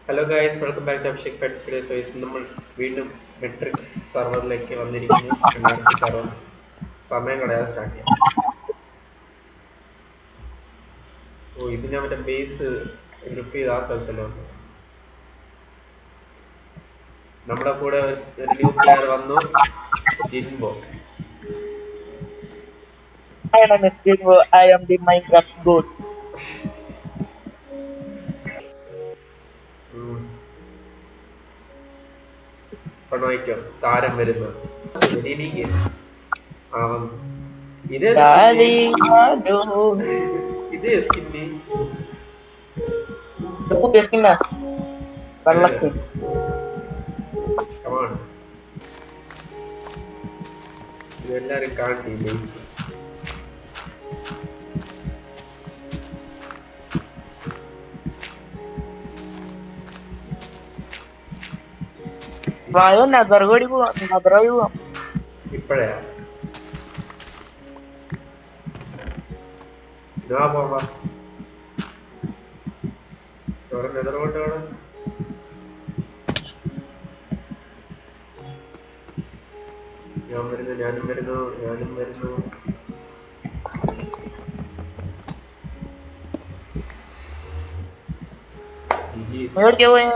Hello guys, welcome back to Abhishek fights video സോയ്സ്. നമ്മൾ വീണ്ടും മെട്രിക്സ് സെർവറിലേക്ക് വന്നിരിക്കുന്നു. 2000 സെർവർ സമയം കളയാതെ സ്റ്റാർട്ട് ചെയ്യാം. ഇത് ഞാൻ മറ്റേ ബേസ് ഗ്രിഫ് ചെയ്ത് ആ സ്ഥലത്തല്ലോ. നമ്മുടെ കൂടെ ഒരു ന്യൂ പ്ലെയർ വന്നു, ജിൻബോ. My name is Jinwo. I am the Minecraft god. നോക്കിയോ, താരം വരുന്നു. ആ വന്നു. ഇതേ Darling, hello. ഇതേ സ്കിന്നി Aku biaskin na. Panlas ni. കമാണ്. ഇതെല്ലാരും കാണി ബേസ്. Vayo nether kodi po. Nether ayo. ഇപ്പഴാ ഇതാ പോവാ. നെതർകൊണ്ട് കാണാൻ ഞാനും വരുന്നു. Mayroon kayo eh.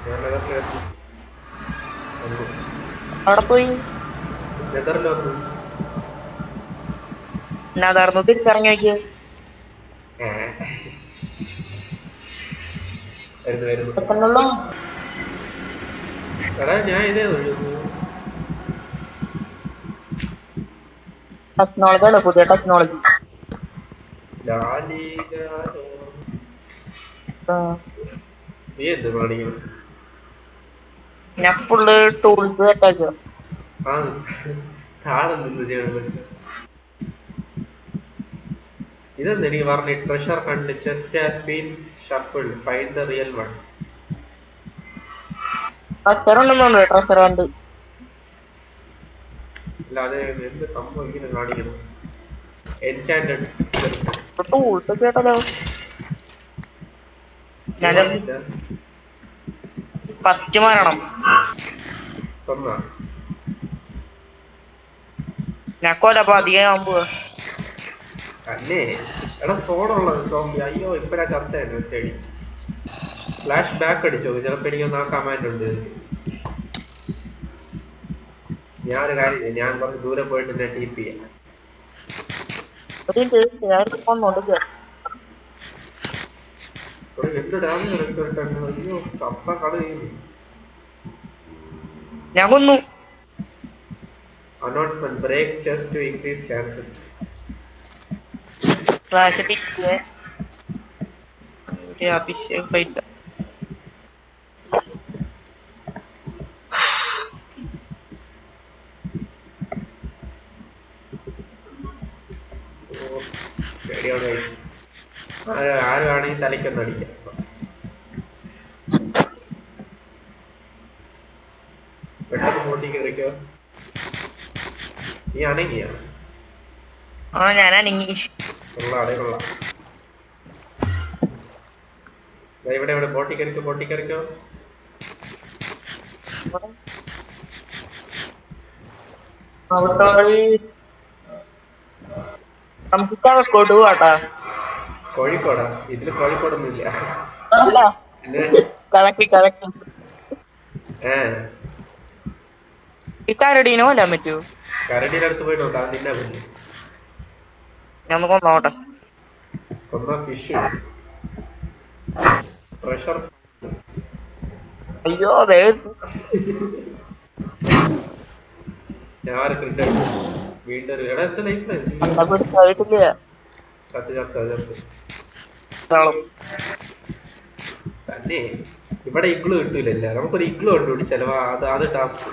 ഞാൻ നെതറിലെത്തി. Ada po yung നെതറിൽ വന്നു. nether no din karang ayo. വരുന്നു. Ano lang. എടാ ഞാൻ ഇതേ ഒഴുകുന്നു. Technology na po. Technology. നീ എന്ത് കാണിക്കുന്നു? ഞാൻ full tools അറ്റാക്ക്. ആ താഴെ നിന്ന് ചെയ്യണം. ഇതെന്താ നീ പറഞ്ഞ ട്രഷർ കണ്ട് chest has been shuffled, find the real one. Treasure ഉണ്ടെന്നുണ്ട്. ട്രഷർ ഉണ്ട്. അല്ല അത് എന്ത് സംഭവം ഇങ്ങനെ കാണിക്കണം? എൻചാന്റഡ് ടൂൾസ് കേട്ടല്ലോ. ഞാൻ ഫസ്റ്റ് മാറണം. ഞാൻ കൊലപാതകയാകുമ്പോ അല്ലേ എടാ സോഡുള്ളത് സോംബി. അയ്യോ ഇപ്പഴാ ചത്തേനെ ഒറ്റടി. ഫ്ലാഷ് ബാക്ക് അടിച്ചോ? ചിലപ്പോ എനിക്കൊന്ന് ആ കമാൻഡ് ഉണ്ട്. ഞാനൊരു കാര്യം, ഞാൻ കുറച്ച് ദൂരെ പോയിട്ട് ഞാൻ ടി പി ചെയ്യാം. എന്ത് ഡാമേജ് റെസ്റ്റോറന്റ്? അയ്യോ ചപ്പ കള ചെയ്യുന്നു. ഞാൻ കൊന്നു. Announcement, break chest to increase chances. Flash tick Abhishek fight. ആരുവാണെങ്കിൽ തലയ്ക്കൊന്ന് അടിക്കാം. പെട്ടെന്ന് മോട്ടി കയറിക്കോ. നീ അണങ്ങിയാ? ഞാൻ അനങ്ങി. കൊള്ളാം. ഇവിടെ ബോട്ടി കയറിക്കോ. നമുക്ക് കോഴിക്കോട് പോട്ടാ. കോഴിക്കോടാ? ഇതില് കോഴിക്കോടൊന്നും ഇല്ല. കരടീനോ അല്ലാൻ പറ്റൂ? കരടിയുടെ അടുത്ത് പോയി നോക്കാം. അത് നിന്നെ കൊല്ലു. ഞാൻ കൊന്നോട്ടെ. Fish pressure. അയ്യോ അതെ. ഞാൻ വീണ്ടും എടാ എന്ത് ലൈഫ് തന്നെ. ഇവിടെ ഇഗ്ലു കിട്ടൂലല്ല. നമുക്കൊരു ഇഗ്ലു കണ്ടുപിടിച്ചാലോ? അത് ടാസ്ക്.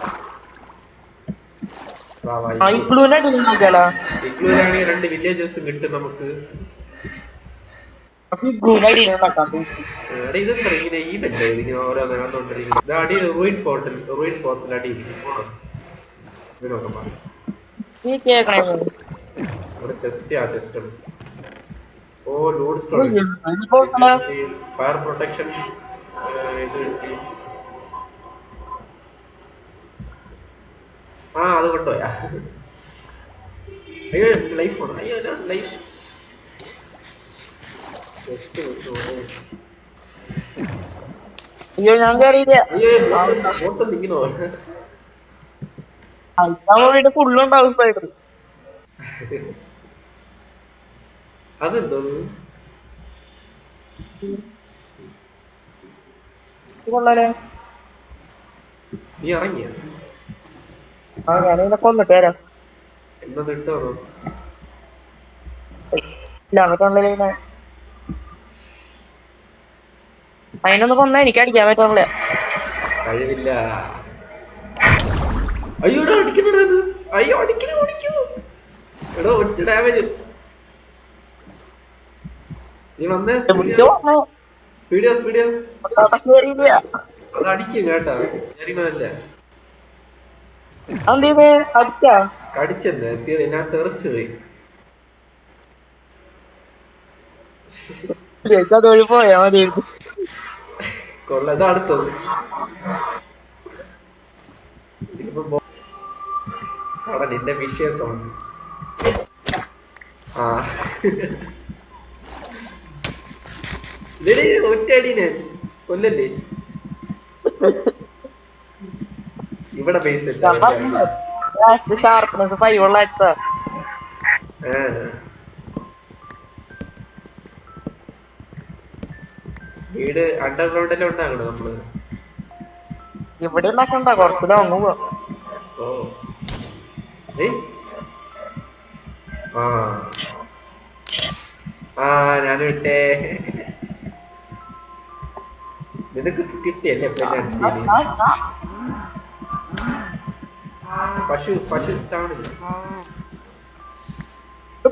ഇഗ്ലൂരാണെങ്കിൽ 2 വില്ലേജസും കിട്ടും നമുക്ക്. ഇതെന്താ ഇങ്ങനെ ഈവല്ലേ ഇതിങ്ങനെ ഓരോ നടന്നുകൊണ്ടിരിക്കുന്നത്? അടി റൂയിൻ പോർട്ടൽ അടി നോക്കാം. ഇവിടെ ചെസ്റ്റ് ഉണ്ട്. ഓ ലോഡ് സ്റ്റോറേജ്, ഫയർ പ്രൊട്ടക്ഷൻ, ഇത് കിട്ടി. ആ അത് കൊണ്ടുപോയാ. അയ്യോ ലൈഫ് ആണ്. അയ്യോ ലൈഫ് ജസ്റ്റ് അയ്യോ ഞാൻ കയറിയില്ല. അയ്യോ ബോട്ട് ഇങ്ങനെ അയക്കാൻ പോയിട്ട് ഫുള്ളുണ്ടാവും സ്പൈഡർ. അതെന്തോ കൊള്ളാലേ. നീ ഇറങ്ങിയ ആ ഞാനിങ്ങനെ കൊന്നിട്ട് വരാം. എന്നത് ഇട്ടോ ഇല്ല അങ്ങോട്ടുള്ള അതിനൊന്ന് കൊന്നാ എനിക്ക് അടിക്കാൻ പറ്റുന്നില്ല. കഴിവില്ല. അയ്യോ അടിക്കണത്. അയ്യോ അടിക്കണോ അടിക്കൂ എടോ ഒറ്റ ഡാമേജ്. നീ വന്നേ സ്പീഡിയാ സ്പീഡിയാ. അത് അടിക്കും കേട്ടാ ഞാനില്ല അതെന്ത് അടിക്കാ കടിച്ചെന്ന് ഞാൻ തെറിച്ചു പോയി. അതൊഴി പോയാ മതി. കൊള്ളത് അടുത്തത് അവിടെ നിന്റെ വിഷയമാണ്. ആ ഒറ്റയടീനെ കൊല്ലല്ലേ. ഇവിടെ ബേസ് ഷാർപ്പ്നെസ് 5 ഉള്ള വീട് അണ്ടർഗ്രൗണ്ടിലും ഉണ്ടാകണം നമ്മള്. ഇവിടെ ഉണ്ടാക്കണ്ട കുറച്ച് ലോങ്ങ് പോവാ. ഓ ആ ഞാൻ വിട്ടേ. നിനക്ക് കിട്ടിയല്ലേ പശു പശു കാണുന്നു.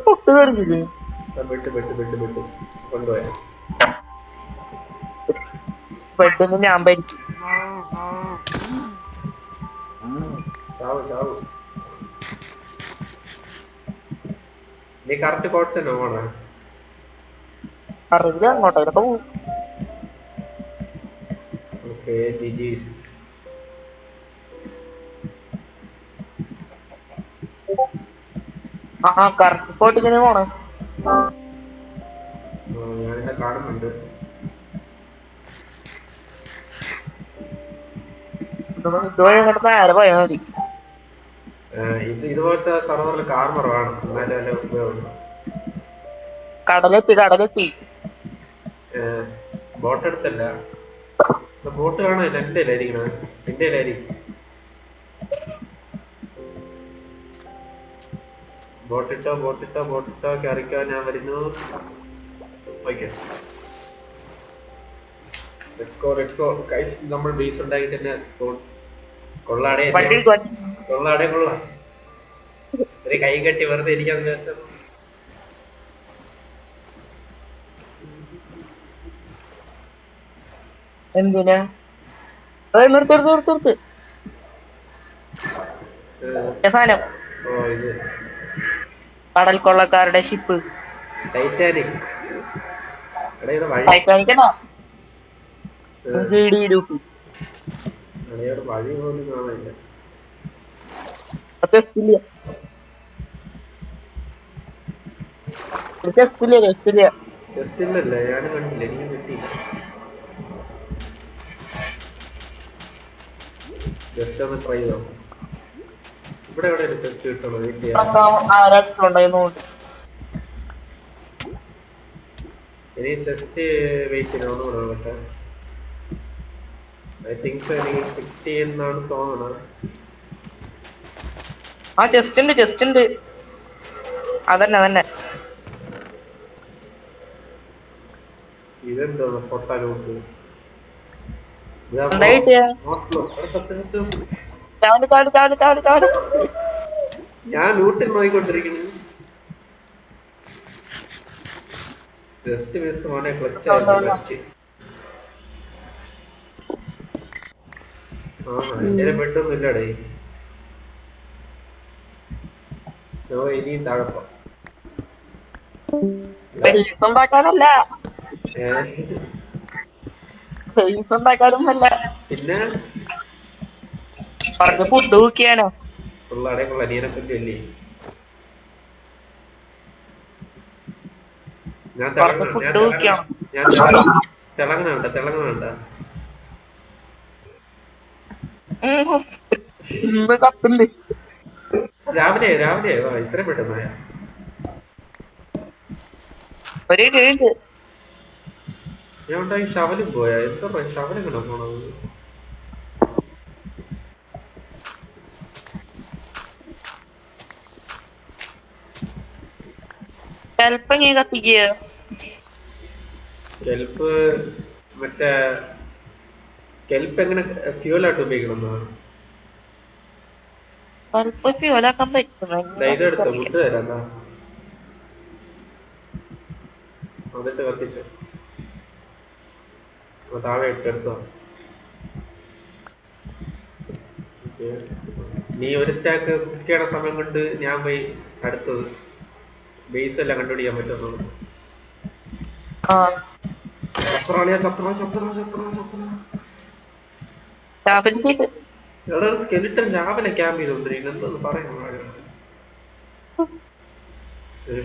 പൊട്ട് കറിയില്ലേ ബെട്ട് ബെട്ട് ബെട്ട് ബെട്ട് കൊണ്ടുപോയ പെട്ടെന്ന് ഞാൻ ഭരിക്കും. ചാവു ചാവു. നീ കറക്റ്റ് കോട്സ് തന്നെ പോണ. അറിയില്ല അങ്ങോട്ടൊക്കെ പോകും. ഓക്കെ ജിജീസ്. ആ കറക്റ്റ് സ്പോട്ട് ഇങ്ങനെ പോണേ. ഞാനിവിടെ കാണുന്നുണ്ട്. ഇതുവഴി അങ്ങോട്ട് നേരെ പോയാൽ മതി. ഇതുപോലത്തെ സർവറിൽ കാർമർ വേണം എന്നാലും നല്ല ഉപയോഗം. കടലെത്തി കടലെത്തി. ബോട്ട് എടുത്തല്ല ബോട്ട് കാണാനില്ല. എന്റെ ഇല്ലായിരിക്കണ എന്റെ ഇല്ലായിരിക്കും. ബോട്ടിട്ടോ ബോട്ടിട്ടോ ബോട്ടിട്ടോ കയറിക്കോ ഞാൻ വരുന്നു. ഓക്കെ നമ്മൾ ബേസ് ഉണ്ടാക്കിട്ട് തന്നെ കൊള്ളാടേ കൊള്ളാടേ കൊള്ളാം. ഒരു കൈ കെട്ടി വെറുതെ ഇരിക്കാൻ എന്തിനാ നിർത്ത് നിർത്ത് നിർത്ത് സാധനം. കടൽ കൊള്ളക്കാരുടെ ഷിപ്പ് ടൈറ്റാനിക്. ടൈറ്റാനിക് വഴി പോലും കാണാനില്ല. ജസ്റ്റ് ഇല്ലല്ലേ ഞാനും കണ്ടില്ല. എനിക്ക് കിട്ടിയില്ല. ജസ്റ്റ് ഒന്ന് ട്രൈ ചെയ്തോ. ഇവിടെ എവിടെയല്ലേ ജസ്റ്റ് കിട്ടുള്ളൂ. വെയിറ്റ് ചെയ്യാം. ഇനി ജസ്റ്റ് വെയിറ്റ് ചെയ്യണം. ഒന്നുകൂടെ കേട്ടോ. ഐ തിങ്ക് സോ എനിക്ക് ഫിറ്റ് ചെയ്യുന്നാണ് തോന്നണത്. ആ ജസ്റ്റ് ഉണ്ട് ജസ്റ്റ് ഉണ്ട്. അതന്നെ അതന്നെ. ഇതെന്തോ പൊട്ടാലോട്ട് ഞാൻ ലൂട്ടിൽ നോയിക്കൊണ്ടിരിക്കുന്നു. ജസ്റ്റ് മിസ് മോനെ ക്ലച്ച്. എന്റെ പെട്ടൊന്നും ഇല്ലടേ. ഇനിയും താഴപ്പം ഉണ്ടാക്കാനല്ല പൈസ ഉണ്ടാക്കാനൊന്നല്ല. പിന്നെ പറഞ്ഞ ഫുഡ് നോക്കിയാനോ. പിള്ളേരെ അനിയനെ പറ്റിയല്ലേ. ഞാൻ കുറച്ച് തിളങ്ങ ഞാൻ ഫുഡ് തിളങ്ങ നോക്കിയാണോ. ഞാൻ തിളങ്ങുന്നുണ്ട്. ഇന്ന് കത്തുണ്ട്. രാവിലെ വാ, ഇത്രയും പെട്ടെന്നായ. ഒരു കേണ്ട് ഞാൻ ഉണ്ടായി ശവലും പോയാ എന്താ ശവലും കണ പോണത്. ചിലപ്പോ ഇങ്ങനെ കത്തിക്കുക. കെൽപ്പ് മറ്റേ കെൽപ്പ് എങ്ങനെ ഫ്യൂലായിട്ട് ഉപയോഗിക്കണം. ചിലപ്പോ ഫ്യൂലാക്കാൻ പറ്റും. ഇത് എങ്ങനെയാന്ന് എടുത്തോ, എനിക്കറിയില്ല. ഫുഡ് തരാം എന്നിട്ട് കത്തിച്ചോ. താഴെ ഇട്ടെടുത്തോ. നീ ഒരു സ്റ്റാക്ക് കുക്ക് ചെയ്യണ സമയം കൊണ്ട് ഞാൻ പോയി അടുത്തത് ബേസ് എല്ലാം കണ്ടുപിടിക്കാൻ പറ്റുമെന്നുള്ളൂ. ആ സ്കെലിട്ടൻ രാവിലെ ക്യാമ്പ് ചെയ്തോണ്ടിരിക്കുന്നു. എന്തോന്ന് പറയാൻ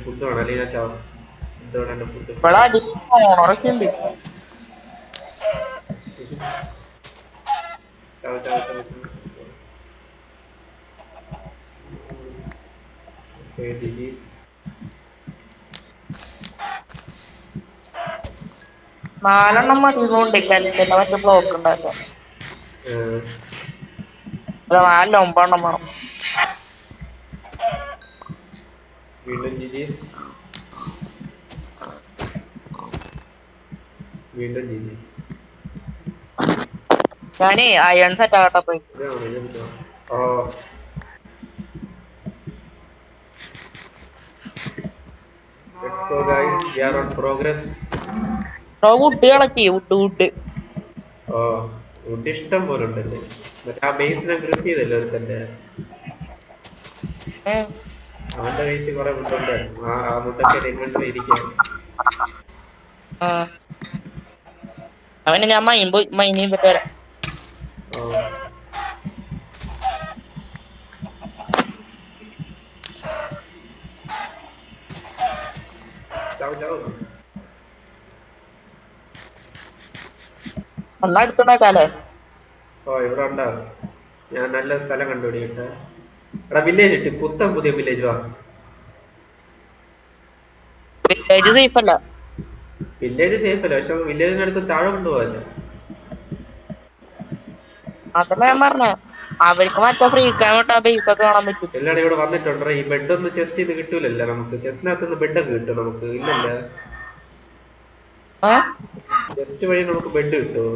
ഫുഡ് വേണം, അല്ലെങ്കിൽ ഞാൻ ചാവും. എന്താണ് എന്റെ ഫുഡ്? ഉറക്കുണ്ട്. നാലെണ്ണം മതി ഇതുകൊണ്ട് കല്ലിന്റെ മറ്റേ ബ്ലോക്ക് ഉണ്ടാക്കാൻ. നാലിൽ 9 വേണം. വീണ്ടും ജിജീസ്. ഞാനേ അയൺ സെറ്റ് ആകട്ടെ പോയി. Let's go guys, we are on progress. Wood കളക്കി വുഡ്. വുഡ് ഇഷ്ടം പോലെ ഉണ്ടല്ലേ. മറ്റേ ആ ബേസിനെ ഗ്രിപ്പ് ചെയ്തല്ലോ ഒരുത്തന്റെ. അവന്റെ ബേസിൽ കുറെ വുഡുണ്ടായിരുന്നു. ആ വുഡൊക്കെ ഇൻവെന്ററി ഇരിക്കുകയാണ്. അവന് ഞാൻ മൈൻ ചെയ്തിട്ട് വരാം. ഒന്നാ എടുത്തുണ്ടാക്കാല്ലേ. ഇവിടെ ഉണ്ടാവും. ഞാൻ നല്ല സ്ഥലം കണ്ടുപിടിക്കട്ടെ. എടാ വില്ലേജ് ഇട്ട് പുതിയ വില്ലേജ് വാ. വില്ലേജ് സേഫ് അല്ല. വില്ലേജ് സേഫ് അല്ല, പക്ഷെ വില്ലേജിനടുത്ത് താഴെ കൊണ്ടുപോകല്ലേ. അതല്ല ഞാൻ പറഞ്ഞ അവർക്ക് മറ്റേ ഫ്രീക്കാൻ വിട്ടാ ബേസ് ഒക്കെ കാണാൻ പറ്റും. എല്ലാരും ഇവിടെ വന്നിട്ടുണ്ടോ? ഈ ബെഡ് ഒന്നും ചെസ്റ്റ് ചെയ്ത് കിട്ടൂലല്ലോ നമുക്ക്. ചെസ്റ്റിനകത്തുനിന്ന് ബെഡൊക്കെ കിട്ടും നമുക്ക്. ഇല്ലല്ല, ചെസ്റ്റ് വഴി നമുക്ക് ബെഡ് കിട്ടുമോ?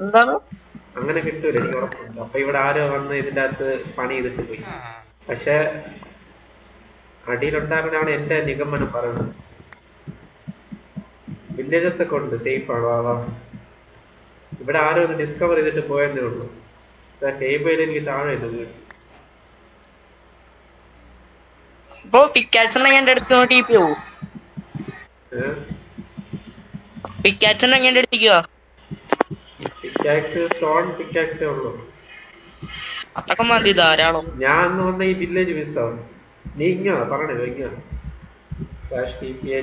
എന്താണ് അങ്ങനെ കിട്ടൂല, എനിക്ക് ഉറപ്പുണ്ട്. അപ്പൊ ഇവിടെ ആരോ വന്ന് ഇതിന്റെ അകത്ത് പണി ചെയ്തിട്ട് പോയി. പക്ഷെ അടിയിലുണ്ടാകുന്നതാണ് എന്റെ നിഗമനം പറയുന്നത്. വില്ലേജസ് ഒക്കെ ഉണ്ട്, സേഫ് ആണ്. ഇവിടെ ആരോ ഒന്ന് ഡിസ്കവർ ചെയ്തിട്ട് പോയെന്നേ ഉള്ളൂ. ടേബിളിൽ എനിക്ക് താഴെ വീട്. ഇപ്പൊ പിക്കാച്ച് ഉണ്ടെങ്കിൽ എന്റെ അടുത്ത് ടി പി പോവും. പിക്കാച്ച് ഉണ്ടെങ്കിൽ എന്റെ അടുത്തേക്ക് വാ. പിക്കാക്സ് സ്റ്റോൺ പിക്കാക്സേ ഉള്ളൂ. അതൊക്കെ മതി ധാരാളം. ഞാൻ അന്ന് വന്ന ഈ വില്ലേജ് മിസ്സാവും. നീ ഇങ്ങോ പറഞ്ഞോ, ഇങ്ങോ /TPA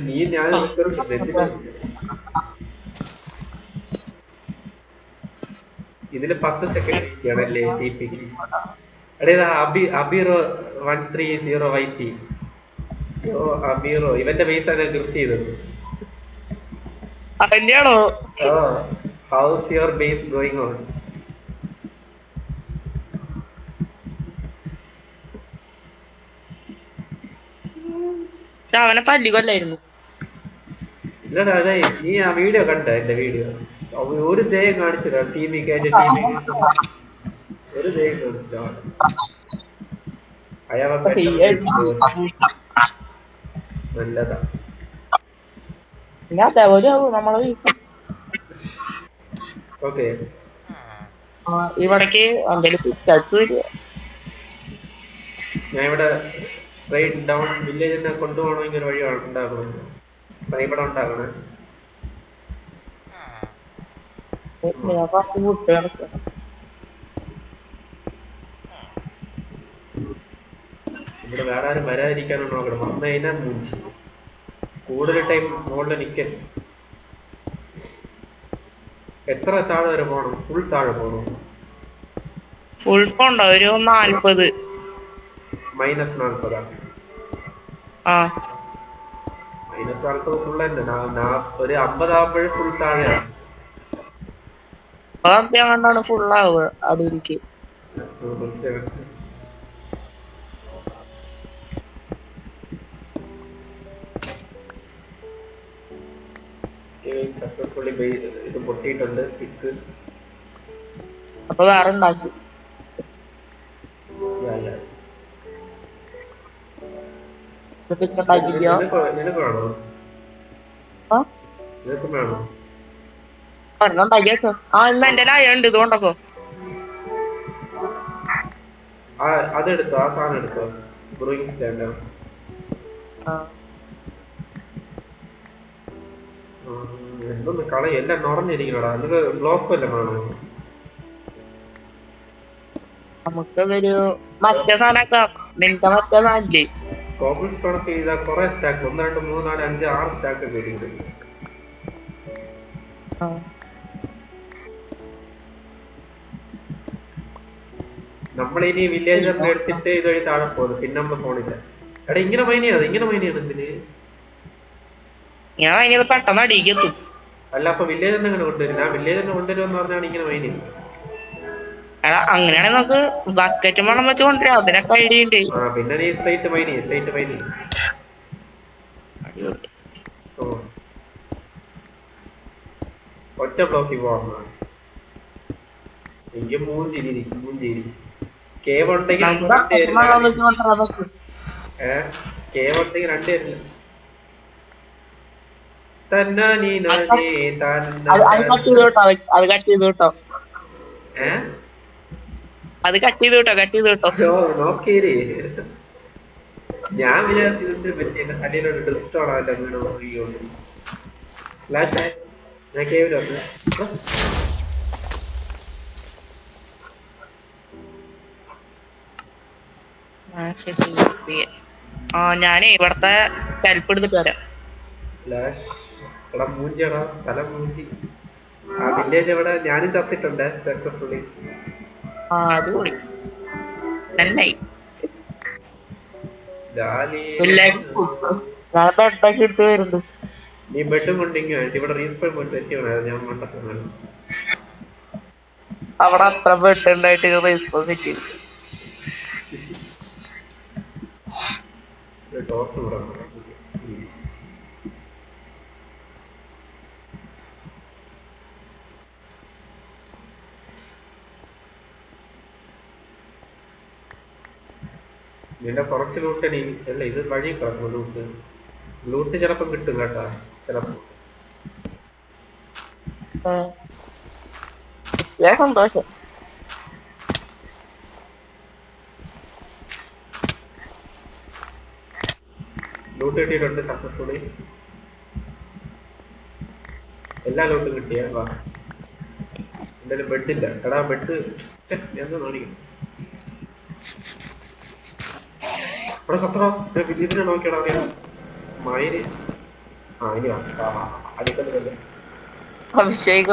നീ ഞാൻ ഇതില് 10 സെക്കൻഡ് ആണല്ലേ TPക്ക്. എടേ അബീറോ 130YT. അബീറോ ഇവന്റെ ബേസ് ആണ് ഗ്രിഫ് ചെയ്തത്. അതിന്റെയാണോ? How's your base going on? അവനെ പല്ലികൊല്ലായിരുന്നു. ഇല്ലടാ, അതെ നീ ആ വീഡിയോ കണ്ട? എന്റെ വീഡിയോ ഒരു ദേയം കാണിച്ചില്ല. ടീമിക്ക് ഒരു ദേയം കാണിച്ചില്ല. നല്ലതാ. നമ്മളെ ഓക്കെ. ഇവിടേക്ക് എന്റെ പിക്കാക്ക് വരിക. ഞാൻ ഇവിടെ സ്ട്രൈറ്റ് ഡൗൺ വില്ലേജിനെ കൊണ്ടുപോകണമെങ്കിൽ ഒരു വഴി ഉണ്ടാക്കണം. ഇവിടെ ഉണ്ടാക്കണേ. ഞാൻ കുറച്ച് വിട്ട് കിടക്കണം. ഇവിടെ വേറെ ആരും വരാതിരിക്കാനോ നോക്കണം. വന്നു കഴിഞ്ഞാൽ മൂഞ്ചി. കൂടുതൽ ടൈം മുകളിൽ നിൽക്കൽ. എത്ര താഴെ വരെ പോകണം? ഫുൾ താഴെ പോകണം. ഫുൾ പോണ്ട, ഒരു 40. -40. ആ -40 ഫുൾ തന്നെ. ഒരു 50 ആകുമ്പോഴും ഫുൾ താഴെയാണ്. അതാ കണ്ടാണ് ഫുള്ളാവുക അടിയിലേക്ക്. സക്സസ്ഫുള്ളി ഇത് പൊട്ടിയിട്ടുണ്ട്. പിക്ക് അപ്പൊ വേറെ ഉണ്ടാക്കി. പിന്നെ ഉണ്ടാക്കിക്കോ. നിനക്ക് വേണോ? നിനക്കും വേണോ? ഒരെണ്ണം ഉണ്ടാക്കിയേക്കോ. ഇന്ന് എന്റെ ലായ ഉണ്ട്, ഇതുകൊണ്ടൊക്കെ. അതെടുത്തോ, ആ സാധനം എടുത്തോ. Brewing stand. എന്തൊന്ന് കള എല്ലാം നിറഞ്ഞിരിക്കണടാ. നിനക്ക് ബ്ലോക്ക് വല്ലതും വേണോ? നമുക്കതൊരു മറ്റേ സാധനമൊക്കെ നിന്റെ മറ്റേ സാധനല്ലേ കോബിൾ സ്റ്റോൺ ഒക്കെ ചെയ്താൽ കുറെ സ്റ്റാക്ക് 1 2 3 4 5 6 സ്റ്റാക്ക് ഒക്കെ ഇരിക്കുന്നുണ്ട്. നമ്മളിനി വില്ലേജറിനെ എടുത്തിട്ട് ഇതുവഴി താഴെ പോകുന്നു. പിന്നെ നമ്മള് ഫോണില്ല. എടാ ഇങ്ങനെ മൈനിയാണ്, ഇങ്ങനെ മൈനിയാണ് എന്തിന്? ഞാൻ അതിന് പെട്ടെന്ന് അടിക്കെത്തും. അല്ല അപ്പൊ വില്ലേജറിനെ എങ്ങനെ കൊണ്ടുവരും? ഞാൻ വില്ലേജറിനെ കൊണ്ടുവരുമെന്ന് പറഞ്ഞാണ് ഇങ്ങനെ മൈനി. അങ്ങനെയാണെങ്കിൽ നമുക്ക് ബക്കറ്റ് മണം വെച്ച് കൊണ്ടുവരാം. അതിനൊക്കെ ഐഡിയ ഉണ്ട്. പിന്നെ നീ സ്ട്രൈറ്റ് മൈനി. ഒറ്റ ബ്ലോക്കിൽ പോവാ. എനിക്ക് മൂഞ്ചിരി കേവ് ഉണ്ടെങ്കിൽ കേവ് ഉണ്ടെങ്കിൽ രണ്ടുപേരില്ല. അത് കട്ട് ചെയ്ത് കേട്ടോ. നോക്കേരി. ഞാൻ വിചാരിച്ചത് പറ്റി എന്റെ തലയിലോട്ട് ഡ്രിസ്റ്റോണാവല്ലോ വീട് നോക്കിക്കൊണ്ട്. സ്ലാഷ് ഞാൻ കേവില് വന്നു. ഞാനേ ഇവിടത്തെ ഹെൽപ്പ് എടുത്തിട്ട് വരാം. എടാ മൂഞ്ചിയടാ, സ്ഥലം മൂഞ്ചി. ആ വില്ലേജ് എവിടെ? ഞാനും ചത്തിട്ടുണ്ട് സക്സസ്ഫുള്ളി. അടിപൊളി നന്നായി. നീ ബെഡും കൊണ്ടിങ്ങോ? ഇവിടെ റീസ്പോൺ പോയി സെറ്റ് ചെയ്യണമായിരുന്നു. ഞാൻ കൊണ്ടു അവിടെ അത്ര ബെഡ് ഉണ്ടായിട്ട് റീസ്പോൺ സെറ്റ് ചെയ്തു. ടോർച്ച് കൂടെ നിന്റെ കുറച്ച് ലൂട്ട് അല്ല ഇത് വഴി കിടക്കും. ലൂട്ട് ചിലപ്പം കിട്ടും കേട്ടാ. ചിലപ്പോ സന്തോഷം. ലൂട്ട് കിട്ടിയിട്ടുണ്ട് സക്സസ്ഫുള്ളി. എല്ലാ ലൂട്ടും കിട്ടിയ വാ. എന്തായാലും ബെഡില്ല. എടാ ബെഡ് എന്താ കാണിക്കണം? ഇവിടെ സത്രോ ഇതിനെ നോക്കിയടാ അറിയാം. മയില് ഇനി അടിക്കല്ലേ. അഭിഷേക്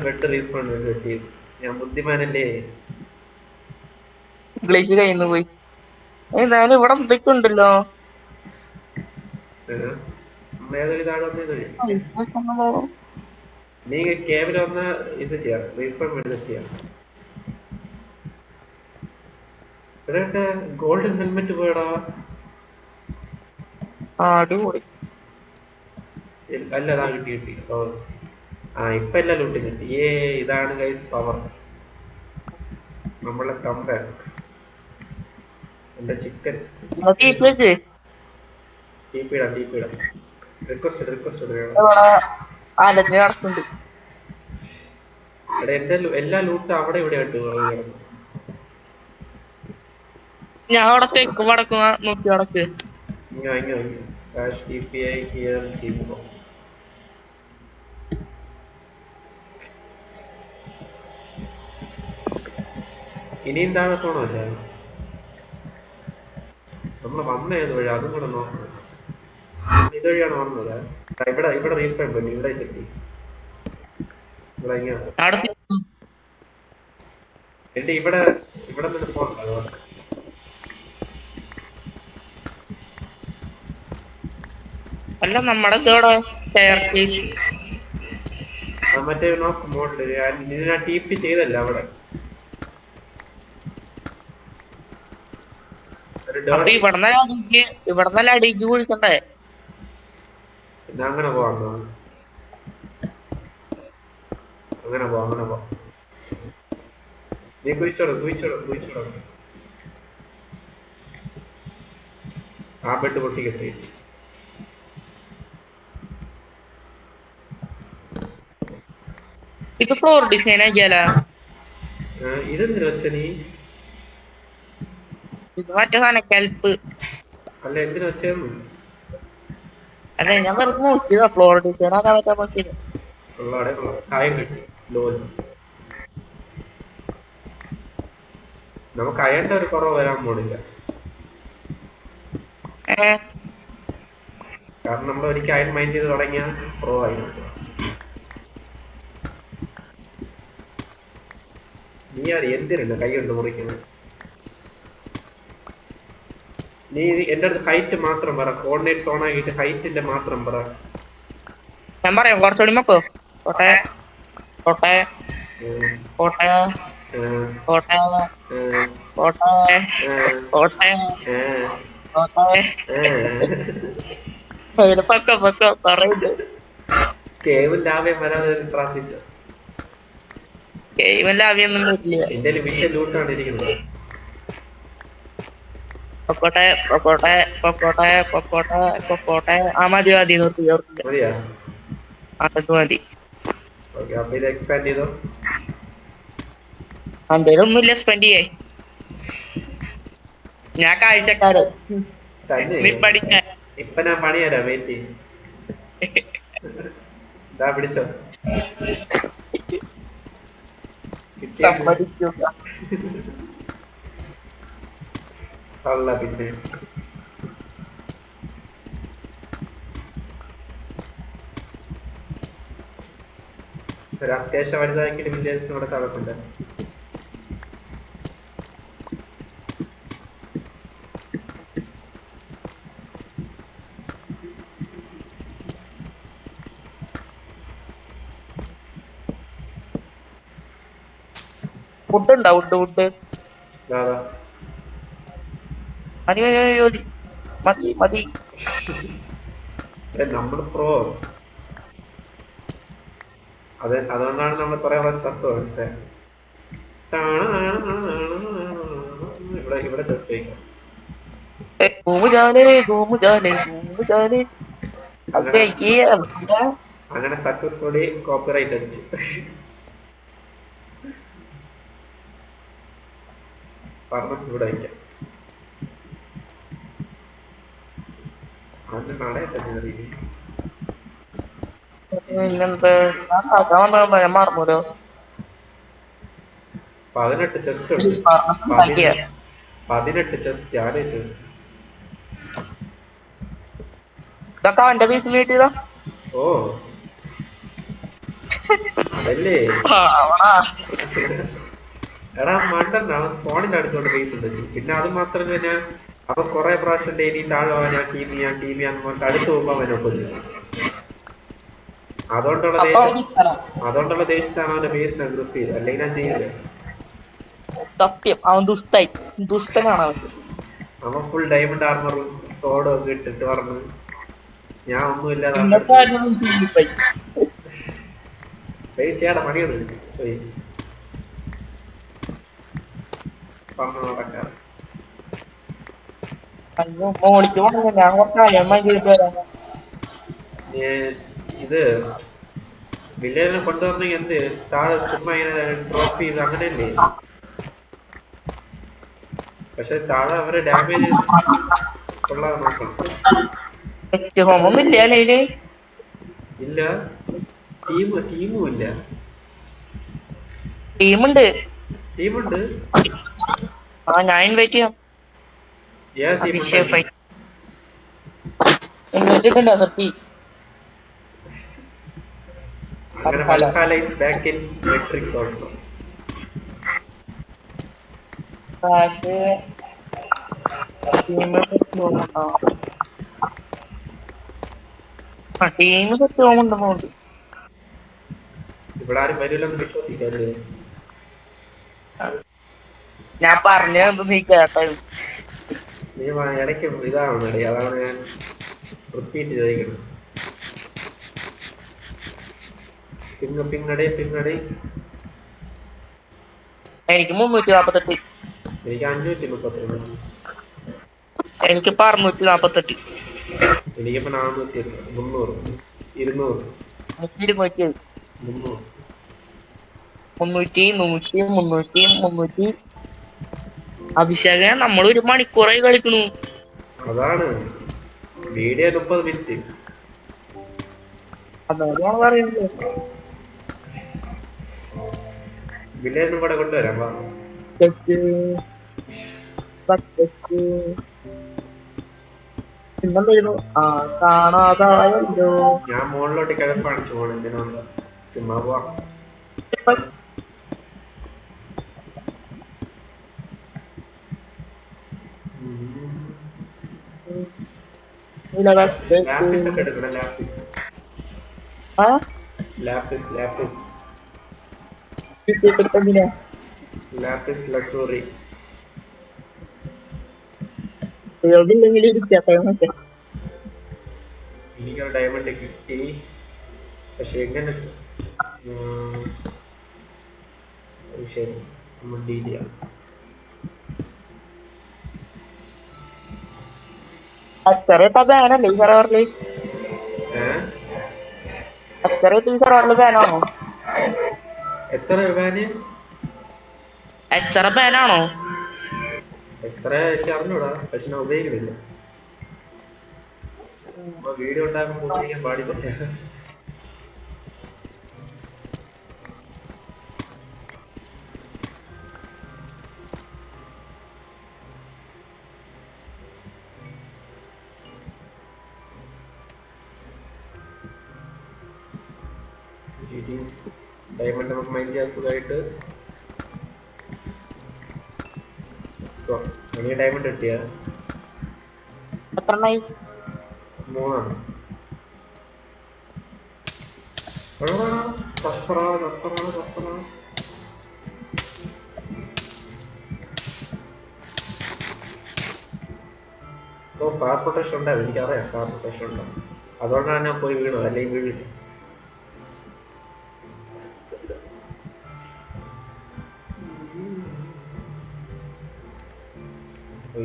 ബെഡ് റീസ്പോൺ കിട്ടി. ഞാൻ ബുദ്ധിമാനല്ലേ. ഇംഗ്ലീഷ് കയ്യിന്ന് പോയി. ഏതായാലും ഇവിടെ എന്തൊക്കെ ഉണ്ടല്ലോ. നീ കേബിൽ വന്ന് ഇത് ചെയ്യാം. റീസ്പോൺ വേണ്ടി ചെയ്യാം. ഇവിടെ ഗോൾഡൻ ഹെൽമെറ്റ് പോയടാ. അടിപൊളി. അല്ല അതാ കിട്ടി. ഇപ്പൊ എല്ലാ ലൂട്ടും കിട്ടി. ഇതാണ് ഗൈസ് പവർ. നമ്മളെ കംബാക്ക്. എന്റെ ചിക്കൻ ടീപ്പിടാം. റിക്വസ്റ്റ് ഇവിടെ അലഞ്ഞ് കിടക്കുന്നുണ്ട്. എടാ എന്റെ എല്ലാ ലൂട്ടും അവിടെ ഇവിടെ ആയിട്ട് കിടക്കും. ഞാൻ അവിടെ തെക്കും വടക്കും നോക്കി നടക്ക്. ഇങ്ങോ DPI here Jimbo. ഇനിയും താഴെ പോണല്ലേ? നമ്മള് വന്ന ഏത് വഴി അതും കൂടെ നോക്കണം. ഇതുവഴിയാണ് വന്നത്. ഇവിടെ റീസ്പെയിൻ പോയി ഇവിടെ സെറ്റ് ഇവിടെ ഇങ്ങനെ എന്റെ ഇവിടെ നിന്ന് പോകണ്ടോ? അല്ല നമ്മടെ ഇതോടെ മറ്റേ നോക്ക് മോഡില് ഞാൻ TP ചെയ്തല്ല അവിടെ. അപ്പൊ ഇവിടുന്നല്ല അടിക്ക് കുഴിക്കണ്ടേ? പിന്നെ അങ്ങനെ പോവാം. നീ കുഴിച്ചോടോ. ആ ബെഡ് പൊട്ടിക്കട്ടെ. ഇപ്പൊ ഫ്ലോർ ഡിസൈൻ ആക്കിയാലോ? ഇതെന്തിനു വെച്ച നീ? ഇത് മറ്റേ സാധനം കെൽപ്പ്. അല്ല എന്തിനു വെച്ചേന്ന്? അല്ല ഞാൻ വെറുതെ നോക്കിയതാ ഫ്ലോർ ഡിസൈൻ ആക്കാൻ പറ്റാൻ നോക്കിയത്. കായം കിട്ടി ലോൽ. നമുക്ക് അയന്റെ ഒരു കുറവ് വരാൻ പോണില്ല. കാരണം നമ്മൾ ഒരിക്കൽ അയൻ മൈൻഡ് ചെയ്ത് തുടങ്ങിയ പ്രോ ആയി. നീ എന്തിനല്ല കൈ കൊണ്ട് മുറിക്കുന്നത്? നീ എന്റെ അടുത്ത് ഹൈറ്റ് മാത്രം പറ. കോർഡിനേറ്റ്സ് ഓൺ ആക്കിയിട്ട് ഹൈറ്റിന്റെ മാത്രം പറ. ഞാൻ പറയാം കുറച്ചുകൂടി നോക്കോ. കോട്ടെ കോട്ടെ കോട്ടെ കോട്ടെ കോട്ടെ കോട്ടെ കോട്ടെ പക്ക പറയുന്നു. കേവും ലാഭയും വരാതെ പ്രാർത്ഥിച്ചു. കേവും ലാഭയൊന്നും വരില്ല. എന്റെ വിഷയം ലൂട്ടാണ് ഇരിക്കുന്നത്. പൊക്കോട്ടെ. ആ മതി നിർത്തി മതിയാ? അത് മതി. അപ്പൊ ഇത് എക്സ്പാൻഡ് ചെയ്തോ. അന്തേലൊന്നുമില്ല സ്പെൻഡ് ചെയ്യേ. ഞാൻ കാഴ്ചക്കാരൻ. ഇപ്പൊ ഞാൻ പണി തരാം. വെയിറ്റ് ഇതാ പിടിച്ചോ. സമ്മതിക്കുക. അല്ല പിന്നെ ഒരു അത്യാവശ്യം വലുതാക്കിയിട്ട് വില്ലേജിനോട് തളർത്തില്ല. ഫുഡ് ഉണ്ടോ? ഫുഡ് മതി. നമ്മള് പ്രോ. അതുകൊണ്ടാണ് നമ്മൾ കുറെ സത്ത് മനസ്സിലായത്. ഇവിടെ ചെസ്റ്റ് വയ്ക്കാം. അങ്ങനെ സക്സസ്ഫുള്ളി കോപ്പിറൈറ്റ് അടിച്ചു. ഫർണസ് ഇവിടെ വയ്ക്കാം. അതിന്റെ നടയൊക്കെ കയറി. മറന്നൂലോ. 18 ചെസ്റ്റ് ഉണ്ട്. 18 ചെസ്റ്റ് ആലോചിച്ചു. ഇതൊക്കെ അവന്റെ പീസ് നീട്ടിയതാ. ഓ അതല്ലേ എടാ മണ്ടണ്ട. അവൻ സ്പോണിന്റെ അടുത്തോണ്ട് പൈസ ഉണ്ട്. പിന്നെ അത് മാത്രം തന്നെ അവൻ കൊറേ പ്രാവശ്യം ഡെയിലി താഴെ ഞാൻ ടീം ചെയ്യാന്ന് പറഞ്ഞിട്ട് അടുത്ത് പോകുമ്പോ അവനെ കൊല്ലും. അതുകൊണ്ടുള്ള ദേഷ്യത്താണ് അവന്റെ ബേസിനെ ഗ്രൂപ്പ് ചെയ്ത്. അല്ലെങ്കിൽ ഞാൻ ചെയ്യില്ല. സത്യം അവൻ ദുഷ്ടനാണ്. അവൻ ഫുൾ ഡയമണ്ട് ആർമറും സോഡും ഒക്കെ ഇട്ടിട്ട് പറഞ്ഞു ഞാൻ ഒന്നുമില്ലാതെ ചേട്ടാ പണിയൊന്നും പറഞ്ഞു നടക്കാം. മോളിക്ക് ഞാൻ കുറച്ച് അയമ്മ ചെയ്തിട്ട് വരാം. ഇത് വില്ലേജിനെ കൊണ്ടുവരണമെങ്കിൽ എന്ത് താഴെ ചുമ്മാ ഇങ്ങനെ ഡ്രോപ്പ് ചെയ്ത് അങ്ങനെയല്ലേ? പക്ഷെ താഴെ അവരെ ഡാമേജ് കൊള്ളാതെ നോക്കണം. ഇല്ല, ടീമും ഇല്ല. ടീമുണ്ട്. ഞാൻ ഇൻവൈറ്റ് ചെയ്യാം. അങ്ങനെ Valhalla is back in Matrix also. Team set ആവുന്നുണ്ട്. ഇവിടെ ആരും വരില്ലെന്ന് വിശ്വസിക്കരുത്. ഞാൻ പറഞ്ഞത് നീ കേട്ടത്. നീ ഇടയ്ക്ക് ഇതാണ്, അതാണ് ഞാൻ റിപ്പീറ്റ് ചെയ്തിരിക്കുന്നത്. പിങ്ങടേ എനിക്ക് 348. എനിക്ക് 532. എനിക്കിപ്പോ 648. എനിക്കിപ്പോ 400, 300, 200, 300. അഭിഷേക് നമ്മൾ 1 മണിക്കൂറായി കളിക്കണു. അതാണ് വീഡിയോ 30 മിനിറ്റ്. അതാണ് പറയുന്നത്. വില്ലേജും കൂടെ കൊണ്ടുവരാം. കാണാതായല്ലോ. ഞാൻ മുകളിലോട്ട് കിടപ്പാണ് പോകണം. എന്തിനാണ് ചുമ്മാ പോവാ. ലാപ്പിസ് ഒക്കെ എടുക്കണം. ലാപ്പിസ് ലസൂറി എനിക്കൊരു ഡയമണ്ട് കിട്ടി. പക്ഷെ എങ്ങനെ ശരി നമ്മൾ ഡീൽ ചെയ്യാം. ബാനല്ലേ ഈ സെർവറില്? ബാനാണോ? എത്ര ബാന്? എത്ര ബാനാണോ? എത്ര എനിക്ക് അറിഞ്ഞൂടാ, പക്ഷെ ഞാൻ ഉപയോഗിക്കുന്നില്ല. വീഡിയോ ഉണ്ടാക്കുമ്പോൾ ഉപയോഗിക്കാൻ പാടില്ല. ഡയമണ്ട് നമുക്ക് മൈൻഡ് ചെയ്യാൻ സുഖമായിട്ട്. എനിക്ക് ഡയമണ്ട് കിട്ടിയ 3. ഫയർ പ്രൊട്ടക്ഷൻ ഉണ്ടാവും. എനിക്കറിയാം ഫയർ പ്രൊട്ടക്ഷൻ ഉണ്ടാവും. അതുകൊണ്ടാണ് ഞാൻ പോയി വീണത്, അല്ലെങ്കിൽ വീണില്ല.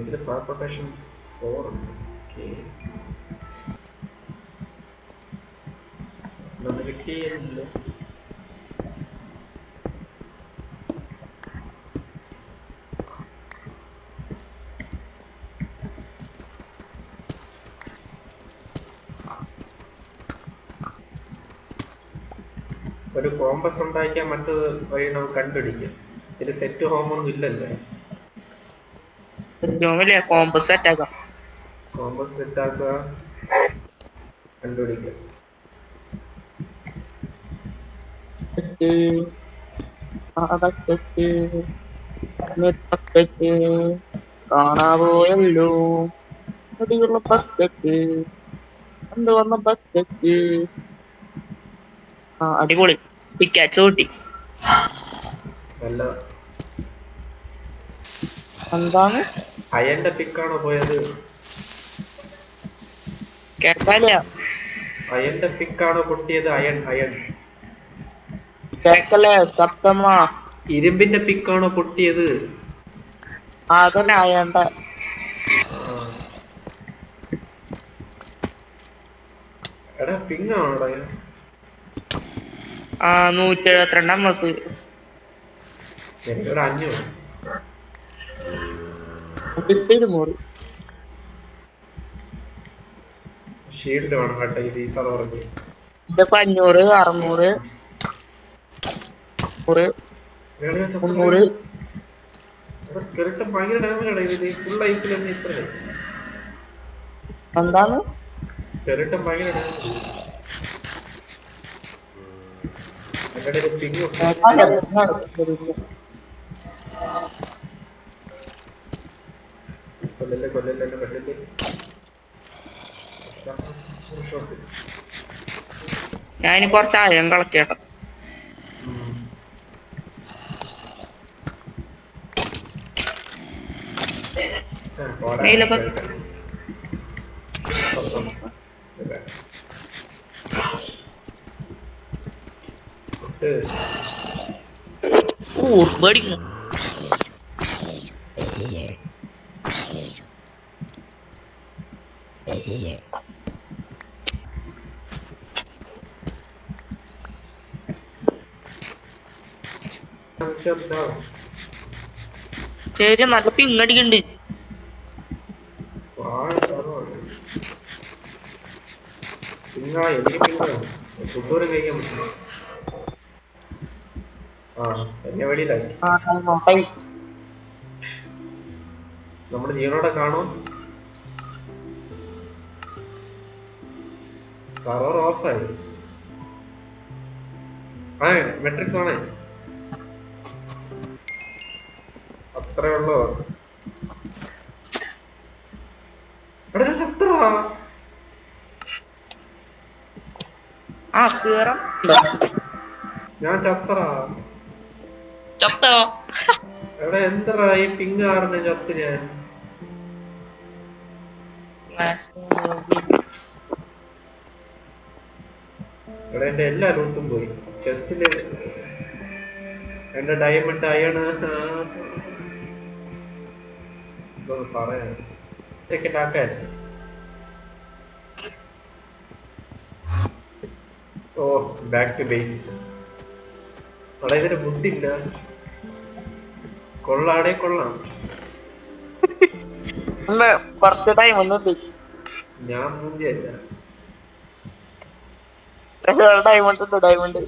ഇതിൽ ഫയർ പ്രൊട്ടക്ഷൻ 4 ഉണ്ട്. നമ്മൾ കിട്ടിയില്ല. ഒരു കോമ്പസ് ഉണ്ടാക്കിയാൽ മറ്റൊരു വഴി നമുക്ക് കണ്ടുപിടിക്കാം. ഇതിൽ സെറ്റ് ഹോമൊന്നും ഇല്ലല്ലേ? കോമ്പസ് സെറ്റാക്കുക, കണ്ടുപിടിക്കാം. കാണാപോയല്ലോ ബക്കറ്റ്. കൊണ്ടുവന്ന ബക്കറ്റ്. അടിപൊളി. പിക്കാച്ച് കൂട്ടി. എന്താണ് അയന്റെ പിക്കാണോ പോയത്? കേക്കാല്ല. അയന്റെ പിക്കാണോ പൊട്ടിയത്? അയൺ കേക്കല്ലേ സപ്തമാ. ഇരുമ്പിന്റെ പിക്കാണോ പൊട്ടിയത്? അതന്നെ അയണ്ട. എടാ പിങ് ആണോടാ? 172 MS. എനിക്കൊരു 500. ഇതിപ്പോ 200. ഷീൽഡ് വേണം കേട്ടോ ഇത് ഈ സർവറിൽ. ഇതിപ്പോ 500, 600, 100, 300. സ്കെൽട്ടൻ ഭയങ്കര ഡാമേജ് ആണ് ഇത്. ഫുൾ ലൈഫിൽ തന്നെ ഇത്ര എന്താണ് സ്കെൽട്ടൻ ഭയങ്കര ഡാമേജ്. എന്റെ പിങ് കൊല്ലല്ലേ കൊല്ലല്ലേ കൊല്ലല്ലേ. ഞാൻ കുറച്ച് അയം കളക്ട് പേടിക്കുന്നു. ശരി നല്ല പിങ്ങടിക്കുന്നുണ്ട്. നമ്മുടെ ജീവനോടെ കാണും. സർവർ ഓഫായി. മെട്രിക്സ് ആണ് അത്രേ ഉള്ളൂ. എടാ ചത്ര ഞാൻ ചത്ര. എടാ എന്തടാ ഈ പിങ് ആറിന് ചത്ത് ഞാൻ. എടാ എന്റെ എല്ലാ ലൂട്ടും പോയി. ചെസ്റ്റില് എന്റെ ഡയമണ്ട് അയണ് പറയാ സെക്കൻഡ് ആക്കാൻ. ഓ ബാക്ക് ടു ബേസ്. അവിടെ ഇതിന് ബുദ്ധില്ല. കൊള്ളാടേ കൊള്ളാം. കുറച്ച് ടൈം ഒന്നും ഞാൻ മുന്തിയല്ല. ഡയമണ്ട്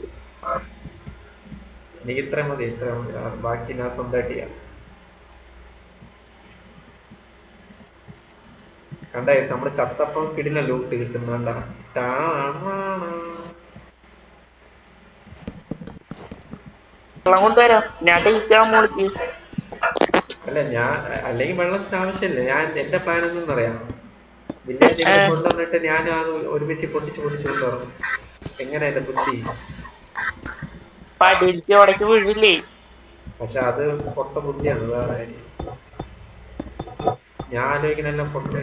എനിക്ക് ഇത്ര മതി, ഇത്ര മതി. ബാക്കി ഞാൻ സ്വന്തമായിട്ട് ചെയ്യാം. കണ്ടേ നമ്മള് ചത്തപ്പം കിടില ലൂട്ട് കിട്ടുന്നുണ്ട. കൊണ്ടുവരാം. ഞാൻ മോളിക്ക് അല്ല ഞാൻ അല്ലെങ്കിൽ വെള്ളത്തിന് ആവശ്യമില്ല. ഞാൻ എന്റെ പ്ലാൻ ഒന്നും അറിയാം. വില്ലേജ് കൊണ്ടുവന്നിട്ട് ഞാൻ അത് ഒരുമിച്ച് പൊട്ടിച്ച് കൊണ്ടുവരണം. എങ്ങനെ എന്റെ ബുദ്ധി. വീഴില്ലേ? പക്ഷെ അത് പൊട്ട ബുദ്ധിയാണ്. വേറെ ഞാൻ ആലോചിക്കുന്നെല്ലാം പൊട്ട.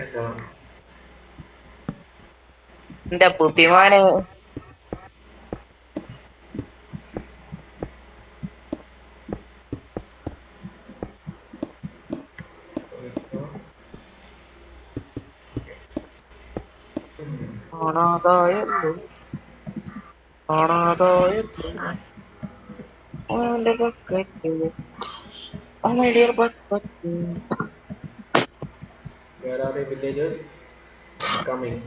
എന്റെ ബുദ്ധിമാന് Where are the villagers coming?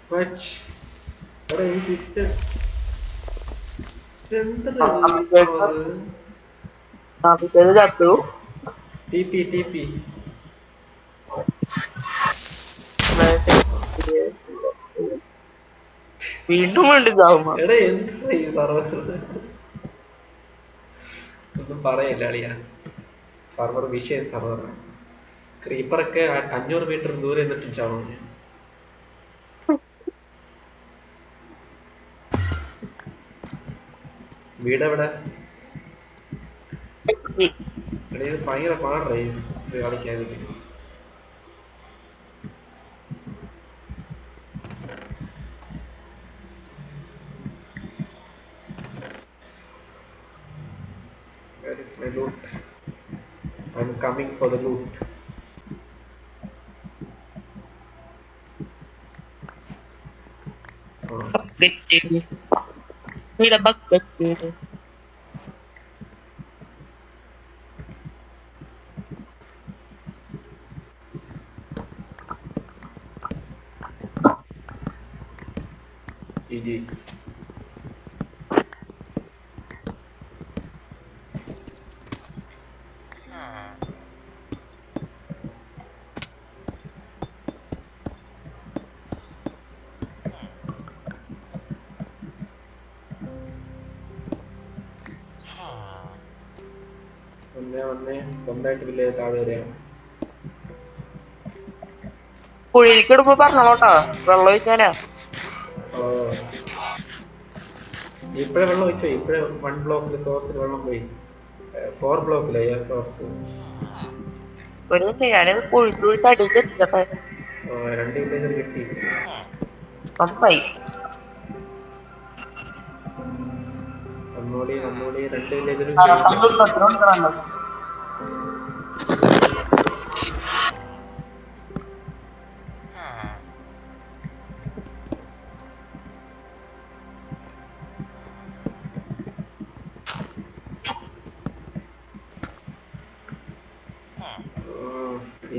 Fetch. What are you doing? TP. വീണ്ടും വേണ്ടി ചാവുമ്പോ ഒന്നും പറയില്ല അളിയ. സർവർ വിഷയ സർവറാണ്. ക്രീപ്പറൊക്കെ 500 മീറ്റർ ദൂരെ നിന്നിട്ടും ചാവും. വീടെവിടെ? ഇത് ഭയങ്കര പാടാ ഇത് കളിക്കാൻ. Where is my loot? coming for the loot. Bucket. Need a bucket. GG's. വന്നേ സ്വന്തമായിട്ട് വില്ലേജ് താഴെ വരെയാണ്. കുഴിയിലേക്ക് എടുക്കുമ്പോ പറഞ്ഞോളൂട്ടോ, വെള്ളം ഒഴിക്കാനാ. ഇപ്പഴേ വെള്ളം ഒഴിച്ചോ? ഇപ്പഴേ 1 ബ്ലോക്കിൽ സോഴ്സിൽ വെള്ളം പോയി. 4 ബ്ലോക്കിലെ സോഴ്സ്. ഒരു ഞാനത് കുഴിച്ച് അടിയിൽ എത്തിക്കട്ടെ. 2 വില്ലേജർ കിട്ടി. നന്നായി. വന്നോളി 2 വില്ലേജറും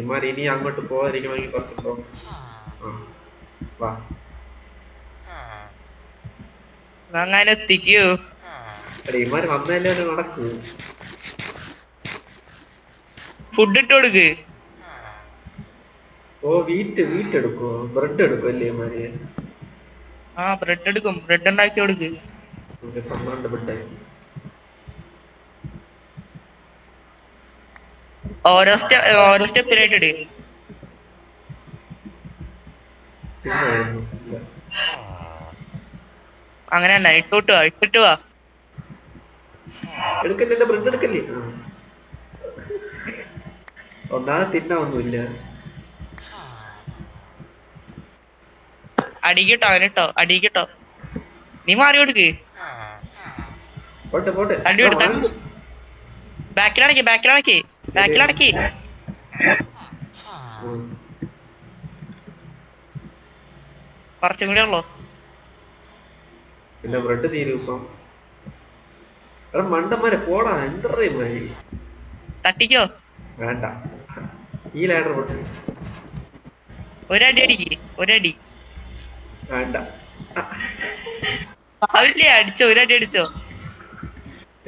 ഇമാർ ഇനി അങ്ങോട്ട് പോകാതിരിക്കണമെങ്കിൽ കുറച്ച് പോകും. വാ അങ്ങനെ എത്തിക്കൂ. ഇമാര് വന്നല്ലേ നടക്കൂ. ഫുഡ് ഇട്ട് കൊടുക്ക്. വീറ്റ് എടുക്കോ? ബ്രെഡ് എടുക്കും അല്ലേ ഇമാര്? ബ്രെഡ് എടുക്കും. ബ്രെഡ് ഉണ്ടാക്കി കൊടുക്ക്. 12 ബ്രെഡ്. ഓരോ സ്റ്റെപ്പിലായിട്ട് ഇട്. അങ്ങനെ തന്നെ ഇട്ടിട്ട് വാ. എടുക്കല്ലേ ബ്രെഡ് എടുക്കല്ലേ? ഒന്നാമത് തിന്നാവൊന്നുമില്ല. അടിക്കട്ടോ, അങ്ങനെ ഇട്ടോ, അടിക്കട്ടോ. നീ മാറി കൊടുക്ക്. പോട്ടെ അടി കൊടുത്ത ബാക്കിലാണക്കി. കുറച്ചും കൂടെ ഉള്ളോ? പിന്നെ ബ്രെഡ് തീരും ഇപ്പം. മണ്ടന്മാരെ പോടാ. എന്തറേ തട്ടിക്കോ. വേണ്ട, ഈ ലാഡർ പൊട്ടി. ഒരടി അടിക്ക്. വേണ്ട, അതില്ലേ അടിച്ചോ, ഒരടി അടിച്ചോ.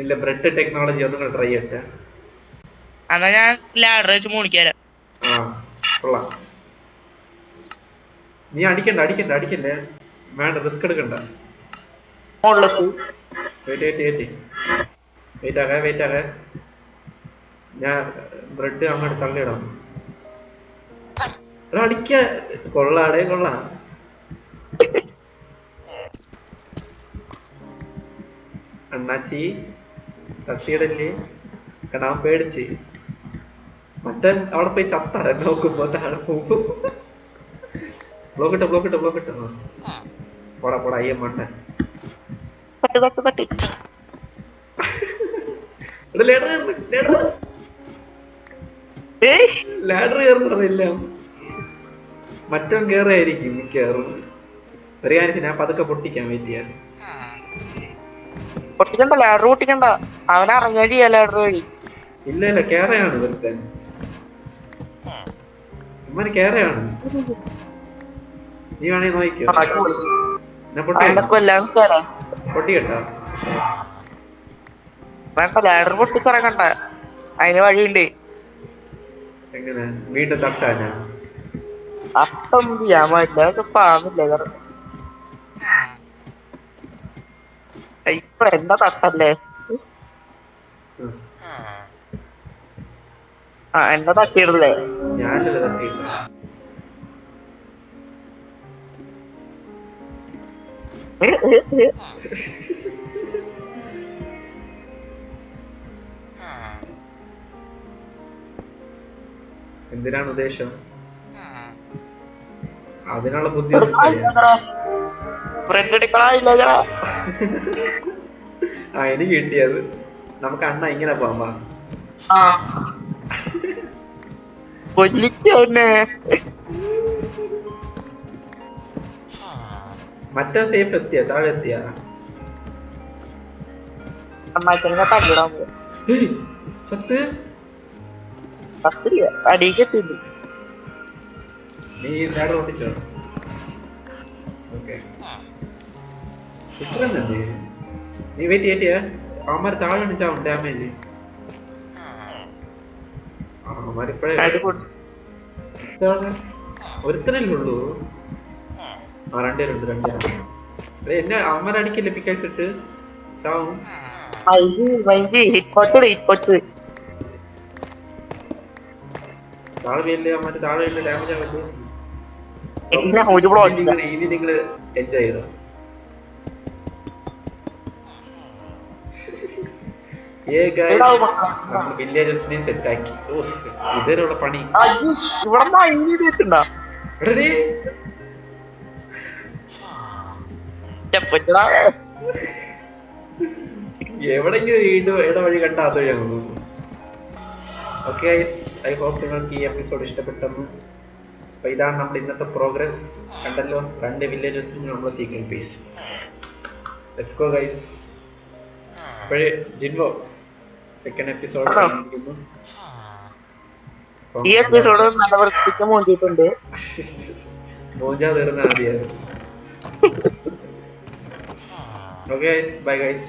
ഇല്ല, ബ്രെഡ് ടെക്നോളജി ഒന്നും ട്രൈ ചെയ്യട്ടെ. എന്നാ ഞാൻ ലാഡർ വെച്ച് മൂണിക്കാരാ. കൊള്ളാം. നീ അടിക്കല്ലേ. വേണ്ട, റിസ്ക് എടുക്കണ്ട. വെയിറ്റ് ആകെ. ഞാൻ ബ്രെഡ് അങ്ങോട്ട് തള്ളിയിടാം. അടിക്ക. കൊള്ളാം. അണ്ണാച്ചി തട്ടിയിടല്ലേ, കടാൻ പേടിച്ച്. മറ്റൻ അവിടെ പോയി ചത്ത നോക്കുമ്പോ താഴെ പോകും. ബ്ലോക്കിട്ടോ. പോടാ അയ്യ മണ്ടൻ. ലാഡർ കയറുന്നതില്ല, മറ്റവൻ കേറായിരിക്കും മിക്കവാറും. ഒരു കാര്യം ഞാൻ പതുക്കെ പൊട്ടിക്കാൻ വെയിറ്റ് പൊട്ടിക്കണ്ട, ലാഡർ പൊട്ടിക്കണ്ട. അവനറിയാ ചെയ്യാ ലാഡർ വഴി. ഇല്ല കേറയാണ് വെറുതെ. ഇമ്മന് കേറയാണ്. നീ വേണേ നോക്കിക്കോ. പൊട്ടിക്കട്ടാ. വേണ്ട, ലാഡർ പൊട്ടിക്കിറങ്ങണ്ട, അതിന് വഴിയുണ്ട്. എങ്ങനെ വീണ്ടും തട്ടാനാ? അതൊന്നും ചെയ്യാൻ പറ്റില്ല, പാങ്ങില്ല. ഇപ്പൊ എന്താ തട്ടല്ലേ? എന്താ തട്ടിയിടല്ലേ? ഞാനല്ലേ തട്ടിയിട്ട. എന്തിനാണ് ഉദ്ദേശം? അതിനുള്ള ബുദ്ധി എനിക്ക് കിട്ടിയത്. നമുക്ക് അണ്ണ ഇങ്ങനെ പോവാ. കൊല്ലിക്കന്നെ മറ്റേ സേഫ് എത്തിയ താഴെ എത്തിയ അമ്മാച്ചനെ തല്ലിടാൻ പോകും സത്ത് പത്തില്ല അടിക്ക് എത്തിണ്ട് നീ നേരെ ഓട്ടിച്ചോ ഓക്കെ ഇത്രന്നല്ലേ നീ വെയിറ്റ് ചെയ്യ അവന്മാർ താഴെ അടിച്ചാവും ഡാമേജ് അവന്മാരിപ്പോഴേ അടി പൊടിച്ചു ഒരുത്തനല്ലേ ഉള്ളൂ ആ രണ്ടുപേരുണ്ട് എന്നെ അവന്മാരടിക്കില്ല പിക്കാക്സ് ഇട്ട് ചാവും താഴെ വീട്ടില് അവന്മാര് താഴെ വീട്ടില് ഡാമേജ് ആവാൻ പറ്റും ഇനി നിങ്ങള് എൻജോയ് ചെയ്തോ വില്ലേജസിനെ സെറ്റ് ആക്കി ഇതിനുള്ള പണി എവിടെങ്കിലും വീണ്ടും ഇടവഴി കണ്ട അതുവഴി അങ്ങ് ഓക്കെ ഐ ഹോപ്പ് നിങ്ങൾക്ക് ഈ എപ്പിസോഡ് ഇഷ്ടപ്പെട്ടെന്ന്. അപ്പൊ ഇതാണ് നമ്മുടെ ഇന്നത്തെ പ്രോഗ്രസ്. കണ്ടല്ലോ, 2 വില്ലേജസിന് നമ്മുടെ secret piece. Let's go guys. അപ്പോഴേ ജിൻവോ സെക്കൻഡ് എപ്പിസോഡ് ഈ എപ്പിസോഡ് നല്ല വൃത്തിക്ക് മൂഞ്ചിട്ടുണ്ട്. മൂഞ്ചാ തീർന്ന ആദ്യമായിരുന്നു. Okay guys, bye guys.